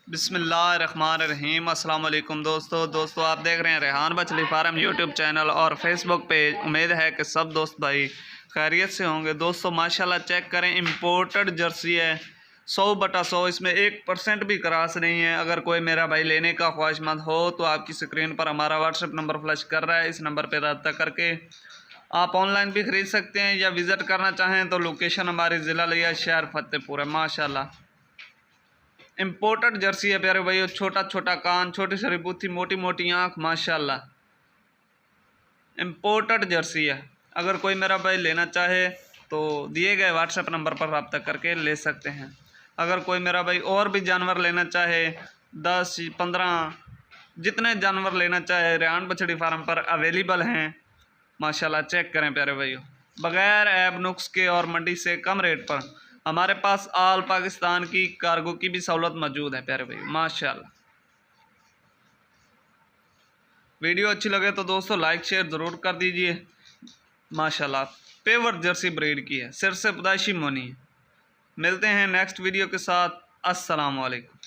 बिस्मिल्लाहिर्रहमानिर्रहीम। अस्सलाम वालेकुम दोस्तों आप देख रहे हैं रेहान बछली फार्म यूट्यूब चैनल और फेसबुक पेज। उम्मीद है कि सब दोस्त भाई खैरियत से होंगे। दोस्तों माशाल्लाह चेक करें, इम्पोर्टेड जर्सी है 100/100, इसमें 1% भी क्रास नहीं है। अगर कोई मेरा भाई लेने का ख्वाहिशमंद हो तो आपकी स्क्रीन पर हमारा व्हाट्सएप नंबर फ्लैश कर रहा है, इस नंबर पर रब्ता करके आप ऑनलाइन भी ख़रीद सकते हैं या विज़िट करना चाहें तो लोकेशन हमारी ज़िला लिया शहर फतेहपुर है। माशाल्लाह इम्पोर्टेड जर्सी है प्यारे भाई, छोटा छोटा कान, छोटी छोटी बूथी, मोटी मोटी आँख, माशाल्लाह इम्पोर्टेड जर्सी है। अगर कोई मेरा भाई लेना चाहे तो दिए गए व्हाट्सएप नंबर पर रब्ता करके ले सकते हैं। अगर कोई मेरा भाई और भी जानवर लेना चाहे 10-15 जितने जानवर लेना चाहे रेहान बछड़ी फार्म पर अवेलेबल हैं। माशाल्लाह चेक करें प्यारे भाइयों, बग़ैर ऐब नुक्स के और मंडी से कम रेट पर हमारे पास ऑल पाकिस्तान की कार्गो की भी सहूलत मौजूद है प्यारे भाई। माशाल्लाह वीडियो अच्छी लगे तो दोस्तों लाइक शेयर ज़रूर कर दीजिए। माशाल्लाह पेवर जर्सी ब्रीड की है, सिर से पैदाइशी मोनी है। मिलते हैं नेक्स्ट वीडियो के साथ। अस्सलाम वालेकुम।